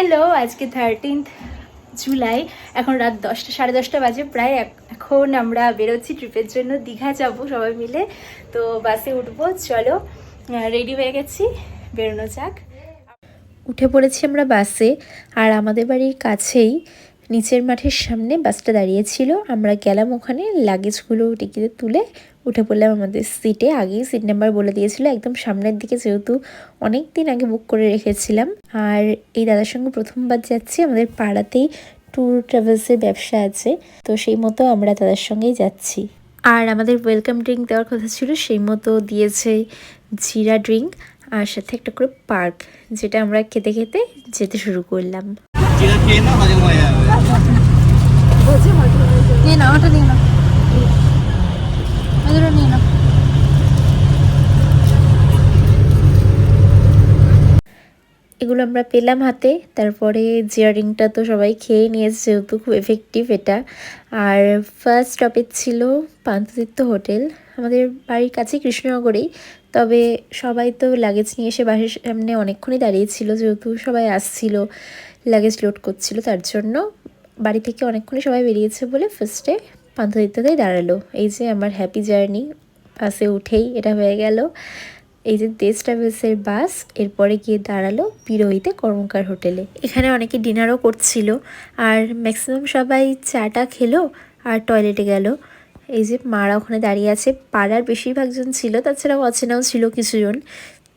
Hello, আজকে 13 জুলাই, এখন রাত 10টা 10:30 বাজে প্রায়। এখন আমরা বেরোচ্ছি ট্রিপের জন্য, দীঘা যাব সবাই মিলে। তো বাসে উঠবো, চলো রেডি হয়ে গেছি, বেরোনো যাক। উঠে পড়েছি আমরা বাসে, আর আমাদের বাড়ির কাছেই নিচের মাঠের সামনে বাসটা দাঁড়িয়েছিল। আমরা গেলাম ওখানে, লাগেজগুলো টিকিটে তুলে উঠে পড়লাম আমাদের সিটে। আগেই সিট নাম্বার বলে দিয়েছিল, একদম সামনের দিকে, যেহেতু অনেক দিন আগে বুক করে রেখেছিলাম। আর এই দাদার সঙ্গে প্রথমবার যাচ্ছি, আমাদের পাড়াতেই ট্যুর ট্রাভেলসের ব্যবসা আছে, তো সেই মতো আমরা দাদার সঙ্গেই যাচ্ছি। আর আমাদের ওয়েলকাম ড্রিঙ্ক দেওয়ার কথা ছিল, সেই মতো দিয়েছে জিরা ড্রিঙ্ক, আর সাথে একটা করে পার্ক, যেটা আমরা খেতে খেতে যেতে শুরু করলাম। এগুলো আমরা পেলাম হাতে। তারপরে জিয়ারিংটা তো সবাই খেয়ে নিয়েছে, যেহেতু খুব এফেক্টিভ এটা। আর ফার্স্ট স্টপেজ ছিল পান্থতীর্থ হোটেল, আমাদের বাড়ির কাছে কৃষ্ণনগরেই। তবে সবাই তো লাগেজ নিয়ে এসে বাসের সামনে অনেকক্ষণই দাঁড়িয়েছিল, যেহেতু সবাই আসছিল, লাগেজ লোড করছিল, তার জন্য বাড়ি থেকে অনেকক্ষণই সবাই বেরিয়েছে বলে ফার্স্টে পান্থতীর্থতেই দাঁড়ালো। এই যে আমার হ্যাপি জার্নি, বাসে উঠেই এটা হয়ে গেল। এই যে দেশ ট্রাভেলসের বাস এরপরে গিয়ে দাঁড়ালো বিরোহিতে কর্মকার হোটেলে। এখানে অনেকে ডিনারও করছিল, আর ম্যাক্সিমাম সবাই চাটা খেলো আর টয়লেটে গেল। এই যে মারা ওখানে দাঁড়িয়ে আছে, পাড়ার বেশিরভাগজন ছিল, তাছাড়াও অচেনাও ছিল কিছুজন।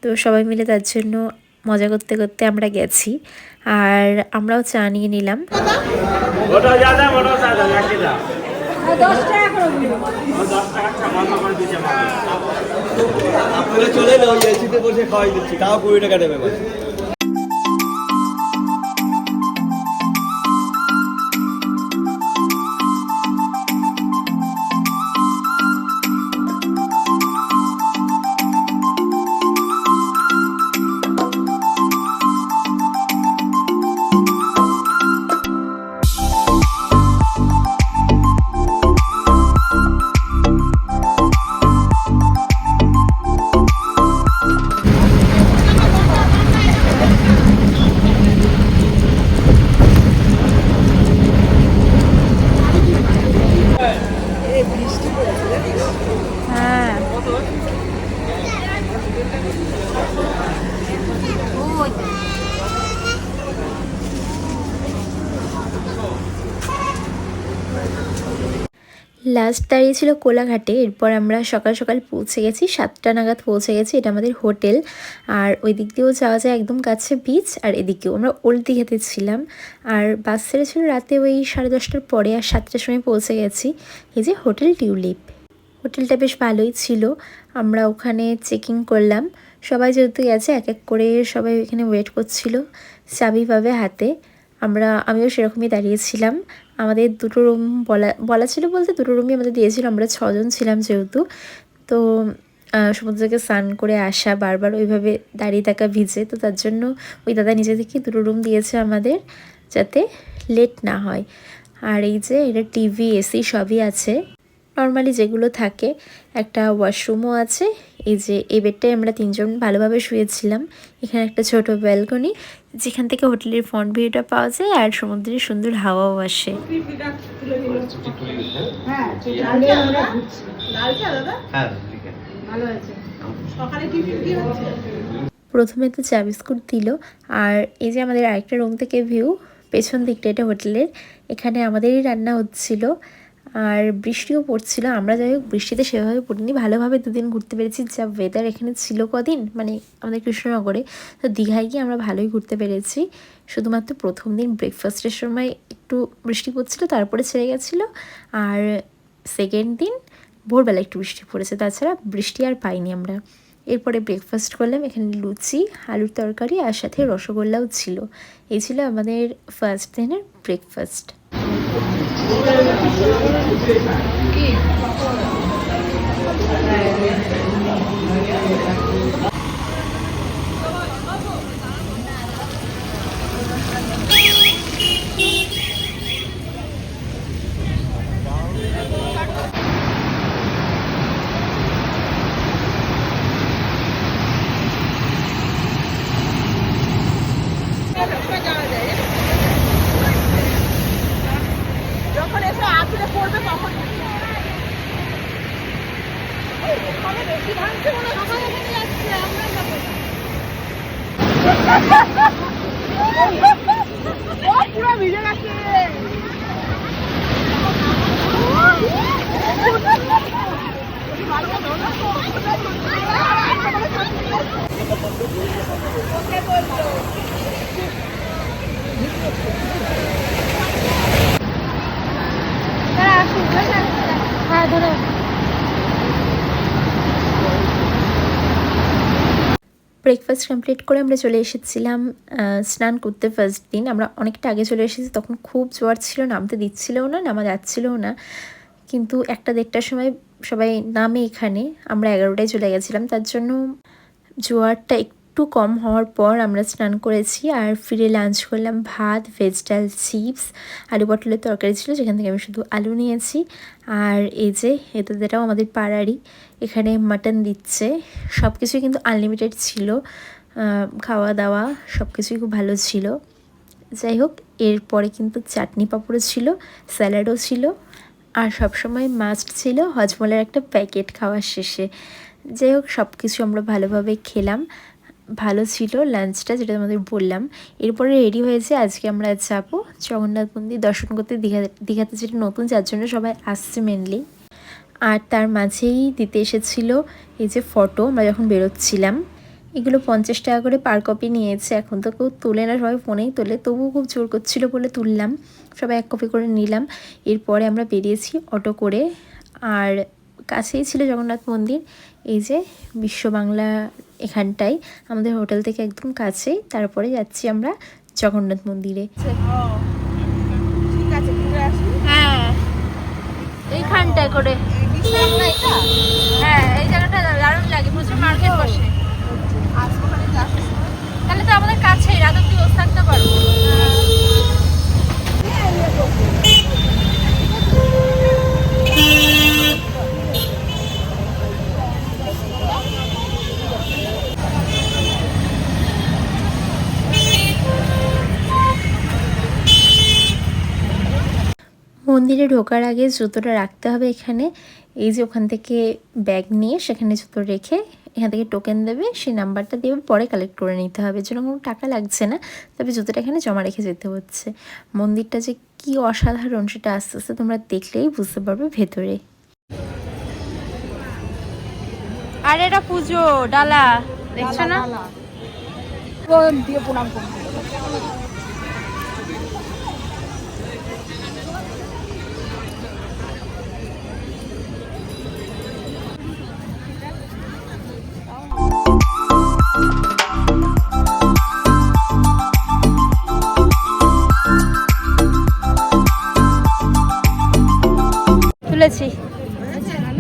তো সবাই মিলে তার জন্য মজা করতে করতে আমরা গেছি, আর আমরাও চা নিয়ে নিলাম। চলে এলো, এসিতে বসে খাওয়াই দিচ্ছি, তাও 20 টাকা দেবে। লাস্ট দাঁড়িয়েছিল কোলাঘাটে। এরপর আমরা সকাল সকাল পৌঁছে গেছি, 7টা নাগাদ পৌঁছে গেছি। এটা আমাদের হোটেল, আর ওই দিক দিয়েও যাওয়া যায়, একদম কাছে বিচ। আর এদিকেও আমরা ওল্ড দীঘাতে ছিলাম, আর বাস ছেড়েছিল রাতে ওই 10:30টার পরে, আর 7টার সময় পৌঁছে গেছি। এই যে হোটেল টিউলিপ, হোটেলটা বেশ ভালোই ছিল। আমরা ওখানে চেকিং করলাম, সবাই যেহেতু গেছে এক এক করে সবাই এখানে ওয়েট করছিল, চাবি পাবে হাতে। আমিও সেরকমই দাঁড়িয়েছিলাম। আমাদের দুটো রুম বলা ছিল, বলতে দুটো রুমই আমাদের দিয়েছিল, আমরা 6 জন ছিলাম যেহেতু। তো সমুদ্র থেকে স্নান করে আসা, বারবার ওইভাবে দাঁড়িয়ে থাকা ভিজে, তো তার জন্য ওই দাদা নিজে থেকে দুটো রুম দিয়েছে আমাদের, যাতে লেট না হয়। আর এই যে এটা টিভি, এসি সবই আছে, নর্মালি যেগুলো থাকে। একটা ওয়াশরুমও আছে। এই যে এই বেডটায় আমরা 3 জন ভালোভাবে শুয়েছিলাম। এখানে একটা ছোট ব্যালকনি, যেখান থেকে হোটেলের ফ্রন্ট ভিউটা পাওয়া যায়, আর সমুদ্রের সুন্দর হাওয়াও আসে। প্রথমে তো চা বিস্কুট দিল। আর এই যে আমাদের আরেকটা রুম থেকে ভিউ, পেছন দিকটা এটা হোটেলের, এখানে আমাদেরই রান্না হচ্ছিল। আর বৃষ্টিও পড়ছিল, আমরা যাই হোক বৃষ্টিতে সেভাবে পড়িনি, ভালোভাবে 2 দিন ঘুরতে পেরেছি। যা ওয়েদার এখানে ছিল কদিন, মানে আমাদের কৃষ্ণনগরে, তো দীঘায় গিয়ে আমরা ভালোই ঘুরতে পেরেছি। শুধুমাত্র প্রথম দিন ব্রেকফাস্টের সময় একটু বৃষ্টি পড়ছিল, তারপরে ছেড়ে গেছিলো। আর সেকেন্ড দিন ভোরবেলা একটু বৃষ্টি পড়েছে, তাছাড়া বৃষ্টি আর পাইনি আমরা। এরপরে ব্রেকফাস্ট করলাম, এখানে লুচি, আলুর তরকারি, আর সাথে রসগোল্লাও ছিল। এই ছিল আমাদের ফার্স্ট দিনের ব্রেকফাস্ট। পুরো ভিজে গেছে। হ্যাঁ ধরে ব্রেকফাস্ট কমপ্লিট করে আমরা চলে এসেছিলাম স্নান করতে। ফার্স্ট দিন আমরা অনেকটা আগে চলে এসেছি, তখন খুব জোয়ার ছিল, নামতে দিচ্ছিলও না, নামা যাচ্ছিলও না। কিন্তু 1টা-1.5টার সময় সবাই নামে এখানে, আমরা 11টায় চলে গেছিলাম, তার জন্য জোয়ারটা একটু কম হওয়ার পর আমরা স্নান করেছি। আর ফিরে লাঞ্চ করলাম, ভাত, ভেজ ডাল, চিপস, আলু পটলের তরকারি ছিল, যেখান থেকে আমি শুধু আলু নিয়েছি। আর এই যে এটাও আমাদের পাড়ারই, এখানে মাটন দিচ্ছে। সব কিছুই কিন্তু আনলিমিটেড ছিল, খাওয়া দাওয়া সব কিছুই খুব ভালো ছিল। যাই হোক, এরপরে কিন্তু চাটনি পাঁপড়ও ছিল, স্যালাডও ছিল, আর সবসময় মাস্ট ছিল হজমলের একটা প্যাকেট খাওয়ার শেষে। যাই হোক, সব কিছু আমরা ভালোভাবে খেলাম, ভালো ছিল লাঞ্চটা, যেটা আমাদের বললাম। এরপরে রেডি হয়েছে, আজকে আমরা যাবো জগন্নাথ মন্দির দর্শন করতে, দীঘাতে যেটা নতুন, যার জন্য সবাই আসছে মেনলি। আর তার মাঝেই দিতে এসেছিলো এই যে ফটো, আমরা যখন বেরোচ্ছিলাম। এগুলো 50 টাকা করে পার কপি নিয়েছে। এখন তো কেউ তোলে না, সবাই ফোনেই তোলে, তবুও খুব জোর করছিল বলে তুললাম, সবাই 1 কপি করে নিলাম। এরপরে আমরা বেরিয়েছি অটো করে, আর কাছেই ছিল জগন্নাথ মন্দির, এই যে বিশ্ব বাংলা এখানটাই আমাদের হোটেল থেকে একদম কাছেই। তারপরে যাচ্ছি আমরা জগন্নাথ মন্দিরে। হ্যাঁ এইখানটায় করে, হ্যাঁ এই জায়গাটা দারুণ লাগে, প্রচুর মার্কেট বসে। তাহলে তো আমাদের কাছেই, রাত অব্দি বসে থাকতে পারবো। মন্দিরে ঢোকার আগে জুতোটা রাখতে হবে এখানে, এই যে ওখান থেকে ব্যাগ নিয়ে সেখানে জুতো রেখে এখান থেকে টোকেন দেবে, সেই নাম্বারটা দিয়ে পরে কালেক্ট করে নিতে হবে, যেন কোনো টাকা লাগছে না, তবে জুতোটা এখানে জমা রেখে যেতে হচ্ছে। মন্দিরটা যে কি অসাধারণ সেটা আস্তে আস্তে তোমরা দেখলেই বুঝতে পারবে ভেতরে। আর এটা পুজো ডালা দেখছো না, দিয়ে প্রণাম করবো। তুলেছি,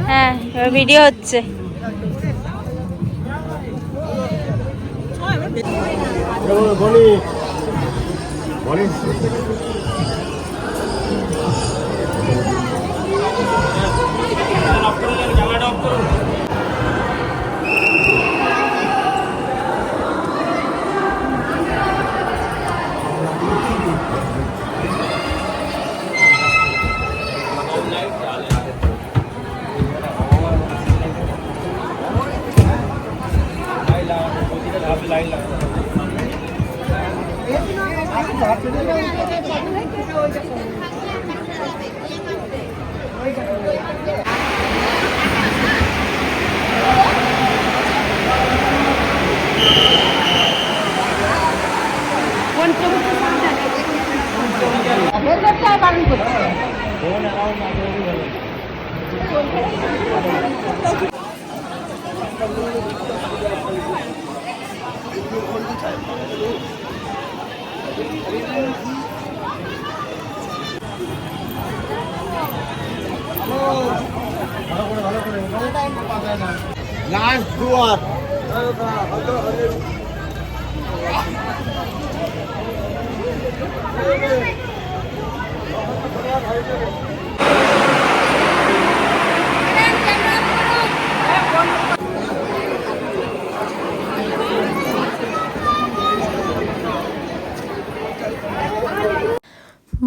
হ্যাঁ এবার ভিডিও হচ্ছে। লাস্ট দুয়ার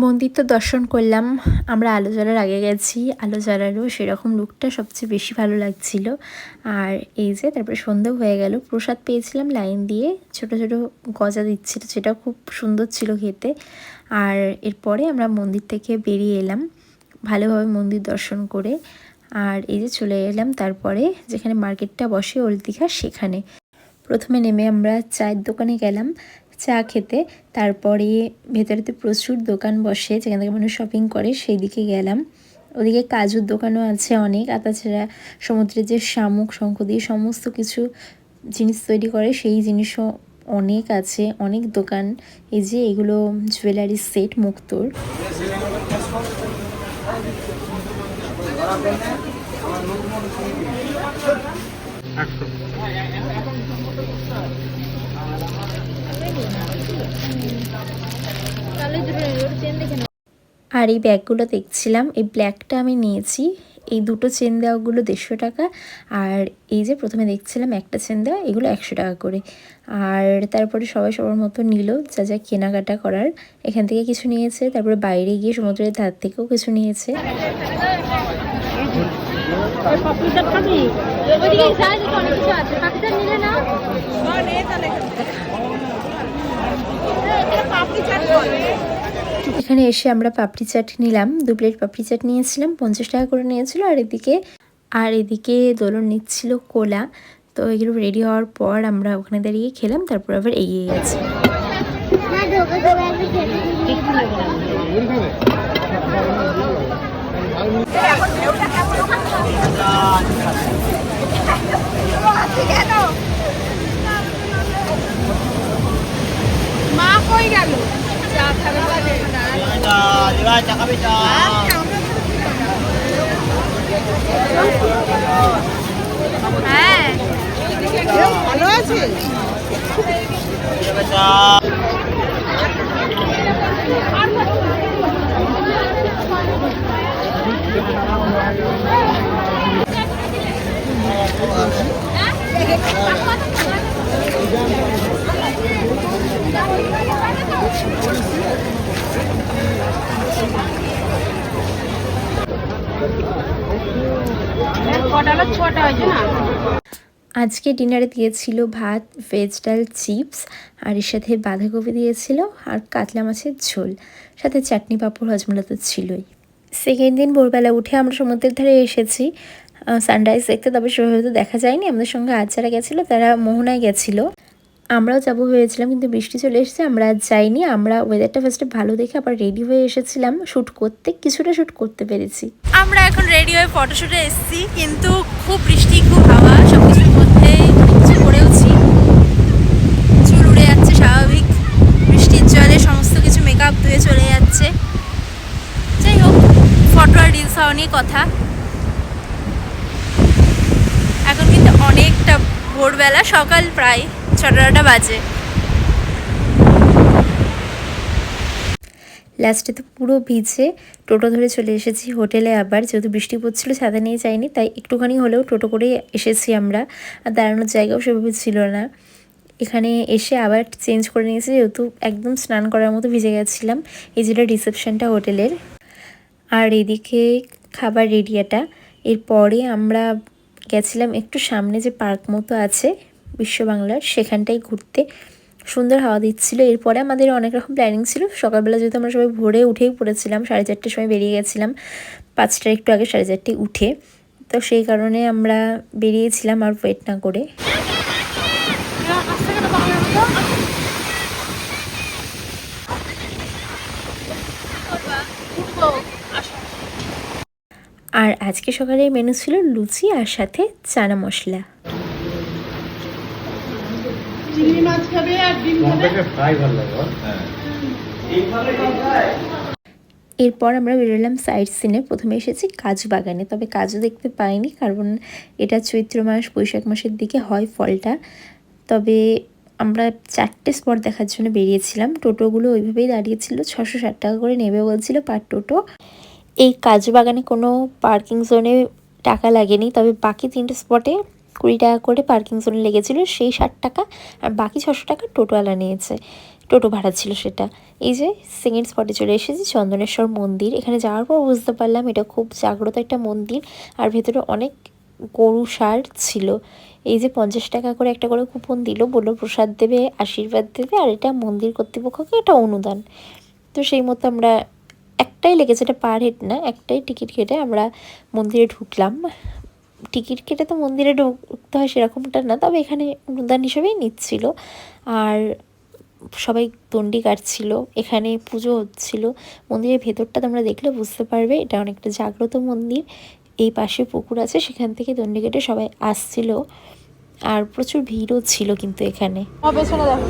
মন্দির তো দর্শন করলাম, আমরা আলো জ্বালার আগে গেছি। আলো জ্বালারও সেরকম লুকটা সবচেয়ে বেশি ভালো লাগছিল। আর এই যে তারপরে সন্ধ্যা হয়ে গেল, প্রসাদ পেয়েছিলাম লাইন দিয়ে, ছোট ছোট গজা দিচ্ছিল, যেটা খুব সুন্দর ছিল খেতে। আর এরপরে আমরা মন্দির থেকে বেরিয়ে এলাম ভালোভাবে মন্দির দর্শন করে। আর এই যে চলে এলাম তারপরে যেখানে মার্কেটটা বসে ওল্ড দীঘা, সেখানে প্রথমে নেমে আমরা চায়ের দোকানে গেলাম চা খেতে। তারপরে ভেতরেতে প্রচুর দোকান বসে যেখান থেকে মানুষ শপিং করে, সেই দিকে গেলাম। ওদিকে কাজুর দোকানও আছে অনেক, আর তাছাড়া সমুদ্রের যে শামুক শঙ্খ দিয়ে সমস্ত কিছু জিনিস তৈরি করে সেই জিনিসও অনেক আছে, অনেক দোকান। এই যে এগুলো জুয়েলারি সেট মুক্তোর। আর এই ব্যাগগুলো দেখছিলাম, এই ব্ল্যাকটা আমি নিয়েছি। এই দুটো চেন দেওয়াগুলো 150 টাকা, আর এই যে প্রথমে দেখছিলাম একটা চেন দেওয়া, এগুলো 100 টাকা করে। আর তারপরে সবাই সবার মতো নিল যা যা কেনাকাটা করার। এখান থেকে কিছু নিয়েছে, তারপরে বাইরে গিয়ে সমুদ্রের ধার থেকেও কিছু নিয়েছে। এখানে এসে আমরা পাপড়ি চাট নিলাম, 2 প্লেট পাপড়ি চাট নিয়েছিলাম, 50 টাকা করে নিয়েছিল। আর এদিকে দোলন নিচ্ছিল কোলা। তো এগুলো রেডি হওয়ার পর আমরা ওখানে দাঁড়িয়ে খেলাম, তারপর আবার এগিয়ে গেছি। মা কই গেল? হ্যাঁ ভালো আছে। আজকে ডিনারে দিয়েছিল ভাত, ভেজ ডাল, চিপস, আর এর সাথে বাঁধাকপি দিয়েছিল, আর কাতলা মাছের ঝোল, সাথে চাটনি পাঁপড় হজমোলা তো ছিলই। সেকেন্ড দিন ভোরবেলা উঠে আমরা সমুদ্রের ধারে এসেছি সানরাইজ দেখতে, তবে সেভাবে তো দেখা যায়নি। আমাদের সঙ্গে আজ যারা গেছিলো তারা মোহনায় গেছিলো, আমরাও যাবো ভেবেছিলাম, কিন্তু বৃষ্টি চলে এসেছে, আমরা আর যাইনি। আমরা ওয়েদারটা ফার্স্টে ভালো দেখে আবার রেডি হয়ে এসেছিলাম শ্যুট করতে, কিছুটা শ্যুট করতে পেরেছি। আমরা এখন রেডি হয়ে ফটোশুটে এসেছি, কিন্তু খুব বৃষ্টি, খুব হাওয়া, সব কিছুর মধ্যে কিছু করেওছি, চুল উড়ে যাচ্ছে স্বাভাবিক, বৃষ্টির জলে সমস্ত কিছু মেকআপ ধুয়ে চলে যাচ্ছে। যাই হোক, ফটো আর রিলস হওয়া নিয়ে কথা। এখন কিন্তু অনেকটা ভোরবেলা, সকাল প্রায় 6-8টা বাজে। লাস্টে তো পুরো ভিজে টোটো ধরে চলে এসেছি হোটেলে। আবার যেহেতু বৃষ্টি পড়ছিল, ছাতা নিয়ে যাইনি, তাই একটুখানি হলেও টোটো করে এসেছি আমরা। আর দাঁড়ানোর জায়গাও সেভাবে ছিল না। এখানে এসে আবার চেঞ্জ করে নিয়েছি, যেহেতু একদম স্নান করার মতো ভিজে গেছিলাম। এই যেটা রিসেপশনটা হোটেলের। আর এদিকে খাবার রেডিয়াটা। এরপরে আমরা গেছিলাম একটু সামনে যে পার্ক মতো আছে বিশ্ব বাংলার, সেখানটায় ঘুরতে। সুন্দর হাওয়া দিচ্ছিল। এরপরে আমাদের অনেক রকম প্ল্যানিং ছিল। সকালবেলা যেহেতু আমরা সবাই ভোরে উঠেই পড়েছিলাম, 4:30টার সময় বেরিয়ে গেছিলাম, 5টার একটু আগে 4:30টায় উঠে। তো সেই কারণে আমরা বেরিয়েছিলাম আর ওয়েট না করে। আর আজকে সকালের মেনু ছিল লুচি আর সাথে চানা মশলা। চিংড়ি মাছ খাবে আর ডিম খাবে, ফ্রাই ভালো লাগে। এরপর আমরা বেরোলাম সাইড সিনে। প্রথমে এসেছি কাজু বাগানে, তবে কাজু দেখতে পাইনি, কারণ এটা চৈত্র মাস বৈশাখ মাসের দিকে হয় ফলটা। তবে আমরা 4টে স্পট দেখার জন্য বেরিয়েছিলাম। টোটোগুলো ওইভাবেই দাঁড়িয়েছিল, 660 টাকা করে নেবে বলছিল পার টোটো। এই কাজু বাগানে কোনো পার্কিং জোনে টাকা লাগেনি, তবে বাকি 3টে স্পটে 20 টাকা করে পার্কিং জোনে লেগেছিলো, সেই 60 টাকা, আর বাকি 600 টাকা টোটোওয়ালা নিয়েছে। টোটো ভাড়া ছিল সেটা। এই যে সেকেন্ড স্পটে চলে এসেছি, চন্দনেশ্বর মন্দির। এখানে যাওয়ার পর বুঝতে পারলাম এটা খুব জাগ্রত একটা মন্দির, আর ভেতরে অনেক গরু ষাঁড় ছিল। এই যে 50 টাকা করে একটা করে কুপন দিল, বললো প্রসাদ দেবে, আশীর্বাদ দেবে, আর এটা মন্দির কর্তৃপক্ষকে এটা অনুদান। তো সেই মতো আমরা, একটাই লেগেছে, এটা পার হেড না, একটাই টিকিট কেটে আমরা মন্দিরে ঢুকলাম। টিকিট কেটে তো মন্দিরে ঢুকতে হয় সেরকমটা না, তবে এখানে অনুদান হিসেবেই নিচ্ছিল। আর সবাই দণ্ডি কাটছিল, এখানে পুজো হচ্ছিল। মন্দিরের ভেতরটা তোমরা দেখলে বুঝতে পারবে এটা অনেকটা জাগ্রত মন্দির। এই পাশে পুকুর আছে, সেখান থেকে দণ্ডি কেটে সবাই আসছিল, আর প্রচুর ভিড়ও ছিল কিন্তু এখানে। পেছনে দেখো,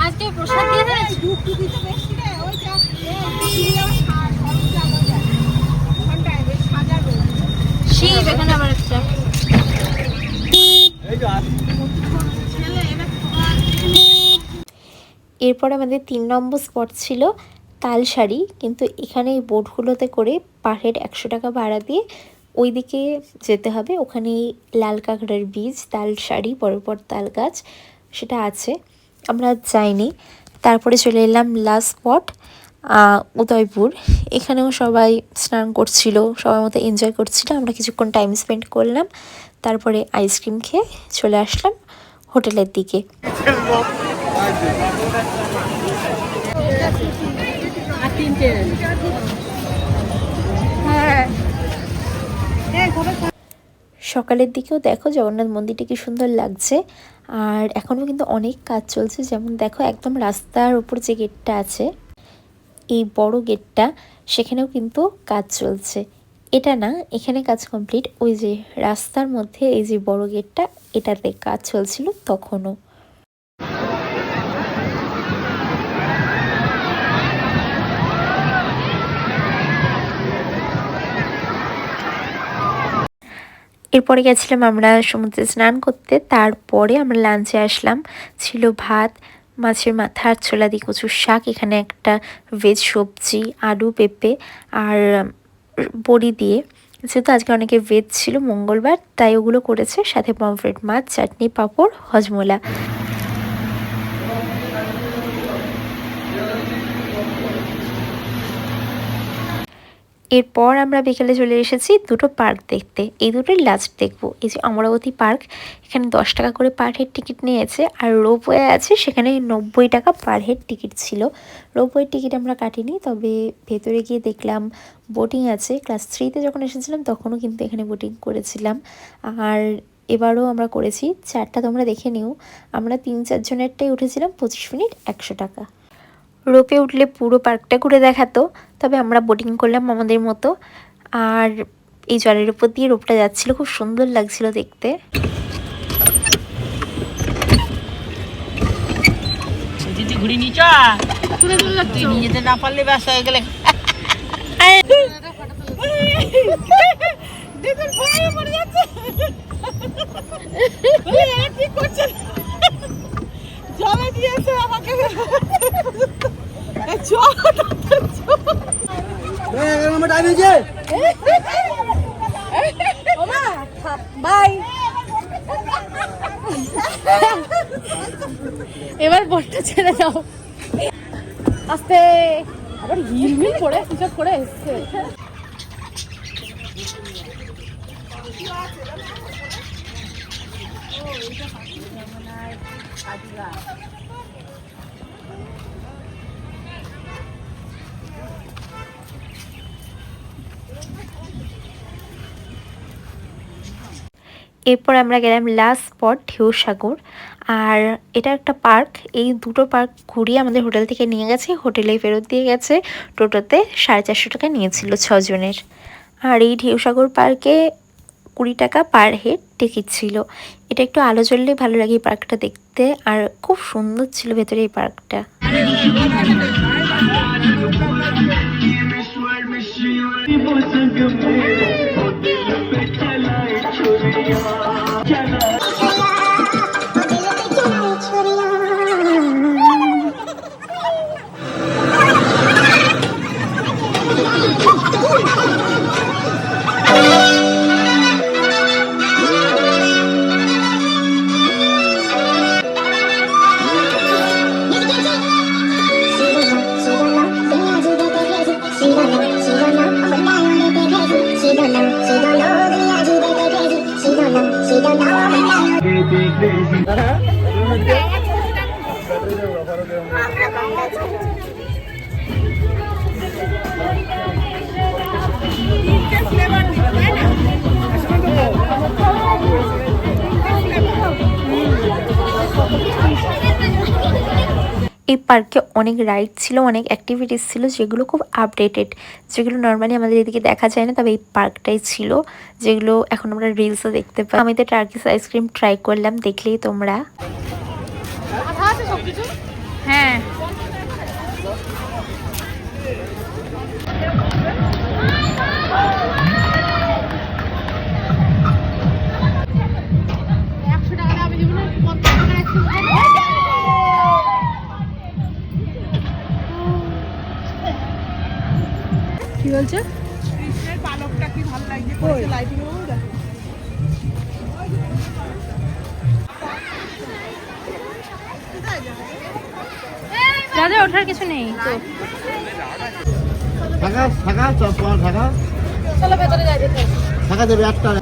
আজকে প্রসাদ দিয়ে ফেলেছি। শিব এখানে আবার একটা। এরপর আমাদের 3 নম্বর স্পট ছিল তালসারি। কিন্তু এখানে এই বোটগুলোতে করে পার হেড 100 টাকা ভাড়া দিয়ে ওইদিকে যেতে হবে। ওখানে লাল কাঁকড়ার বীজ, তালসারি, পরপর তাল গাছ সেটা আছে, আমরা যাইনি। তারপরে চলে এলাম লাস্ট স্পট উদয়পুর। এখানেও সবাই স্নান করছিল, সবার মতো এনজয় করছিল। আমরা কিছুক্ষণ টাইম স্পেন্ড করলাম, তারপরে আইসক্রিম খেয়ে চলে আসলাম হোটেলের দিকে। সকালের দিকেও দেখো জগন্নাথ মন্দিরটা কি সুন্দর লাগছে। আর এখনও কিন্তু অনেক কাজ চলছে, যেমন দেখো একদম রাস্তার উপর যে গেটটা আছে, এই বড় গেটটা, সেখানেও কিন্তু কাজ চলছে। এটা না, এখানে কাজ কমপ্লিট, ওই যে রাস্তার মধ্যে এই যে বড় গেটটা, এটাতে কাজ চলছিল তখনও। এরপরে গেছিলাম আমরা সমুদ্রে স্নান করতে। তারপরে আমরা লাঞ্চে আসলাম, ছিল ভাত, মাছের মাথা আর ছোলা দিয়ে কচুর শাক, এখানে একটা ভেজ সবজি, আলু, পেঁপে আর বড়ি দিয়ে। যেহেতু আজকে অনেকে ভেজ ছিল, মঙ্গলবার, তাই ওগুলো করেছে, সাথে পমফ্রেট মাছ, চাটনি, পাঁপড়, হজমোলা। এরপর আমরা বিকেলে চলে এসেছি দুটো পার্ক দেখতে। এই দুটোই লাস্ট দেখবো। এই যে অমরাবতী পার্ক, এখানে 10 টাকা করে পার হেড টিকিট নিয়েছে, আর রোপওয়ে আছে, সেখানে 90 টাকা পার হেড টিকিট ছিল। রোপওয়ের টিকিট আমরা কাটিনি, তবে ভেতরে গিয়ে দেখলাম বোটিং আছে। ক্লাস 3-তে যখন এসেছিলাম তখনও কিন্তু এখানে বোটিং করেছিলাম, আর এবারও আমরা করেছি। চারটা তোমরা দেখে নিও। আমরা 3-4 জনেরটাই উঠেছিলাম, 25 মিনিট 100 টাকা। রোপে উঠলে পুরো পার্কটা ঘুরে দেখাতো, তবে আমরা বোটিং করলাম আমাদের মতো। আর এই জলের উপর দিয়ে রোপটা যাচ্ছিল, খুব সুন্দর লাগছিল দেখতে। ঘুরি নিচ নিয়ে যেতে না পারলে ব্যাস হয়ে গেলে জলে দিয়েছে আমাকে। এবার বোটটা ছেড়ে দাও আস্তে। আবার হিলমিল পরে হিসাব করে এসছে। এরপর আমরা গেলাম লাস্ট স্পট ঢেউসাগর। আর এটা একটা পার্ক, এই দুটো পার্ক ঘুরিয়ে আমাদের হোটেল থেকে নিয়ে গেছে, হোটেলে ফেরত দিয়ে গেছে। টোটোতে 450 টাকা নিয়েছিল 6 জনের। আর এই ঢেউসাগর পার্কে 20 টাকা পার হেড টিকিট ছিল। এটা একটু আলো জ্বললে ভালো লাগে এই পার্কটা দেখতে, আর খুব সুন্দর ছিল ভেতরে এই পার্কটা। এই পার্কে অনেক রাইড ছিল, অনেক অ্যাক্টিভিটিস ছিল যেগুলো খুব আপডেটেড, যেগুলো নর্মালি আমাদের এদিকে দেখা যায় না। তবে এই পার্কটাই ছিল যেগুলো এখন আমরা রিলসও দেখতে পাই। আমি তো টার্কিশ আইসক্রিম ট্রাই করলাম, দেখলেই তোমরা। হ্যাঁ কি বলছো? কৃষ্ণের পালকটা কি ভালো লাগছে, করেছে লাইটিং দেখো। রাজা ওঠার কিছু নেই তো। চলো ভেতরে যাই দেখো। টাকা দেবে 8 টাকা।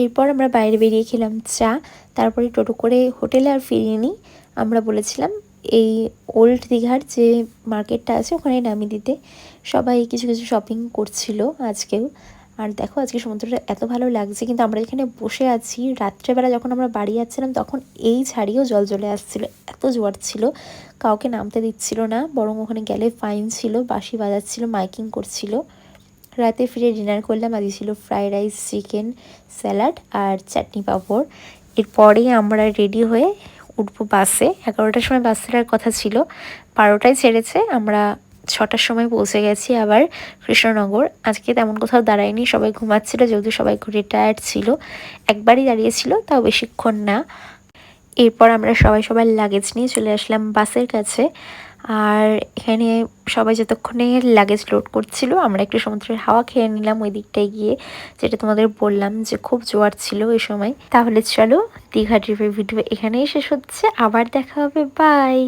এরপর আমরা বাইরে বেরিয়ে খেলাম চা, তারপরে টোটো করে হোটেলে আর ফিরিয়ে নিই। আমরা বলেছিলাম এই ওল্ড দীঘার যে মার্কেটটা আছে ওখানে নামিয়ে দিতে। সবাই কিছু কিছু শপিং করছিল আজকেও। আর দেখো আজকে সমুদ্রটা এত ভালো লাগছে, কিন্তু আমরা যেখানে বসে আছি রাত্রেবেলা যখন আমরা বাড়ি যাচ্ছিলাম তখন এই ছাড়িয়েও জল চলে আসছিলো, এত জোয়ার ছিল, কাউকে নামতে দিচ্ছিল না, বরং ওখানে গেলে ফাইন ছিল, বাঁশি বাজাচ্ছিল, মাইকিং করছিল। রাতে ফিরে ডিনার করলাম, আজকে ছিল ফ্রাইড রাইস, চিকেন, স্যালাড আর চাটনি পাঁপড়। এরপরেই আমরা রেডি হয়ে উঠবো বাসে। 11টার সময় বাস ছাড়ার কথা ছিল, 12টায় ছেড়েছে। আমরা 6টার সময় পৌঁছে গেছি আবার কৃষ্ণনগর। আজকে তেমন কোথাও দাঁড়ায়নি, সবাই ঘুমাচ্ছিল, যেহেতু সবাই ঘুরে টায়ার্ড ছিল। একবারই দাঁড়িয়েছিল, তাও বেশিক্ষণ না। এরপর আমরা সবাই লাগেজ নিয়ে চলে আসলাম বাসের কাছে। আর এখানে সবাই যতক্ষণে লাগেজ লোড করছিল আমরা একটু সমুদ্রের হাওয়া খেয়ে নিলাম ওই দিকটায় গিয়ে, যেটা তোমাদের বললাম যে খুব জোয়ার ছিল ওই সময়। তাহলে চলো দীঘা ট্রিপের ভিডিও এখানেই শেষ হচ্ছে, আবার দেখা হবে, বাই।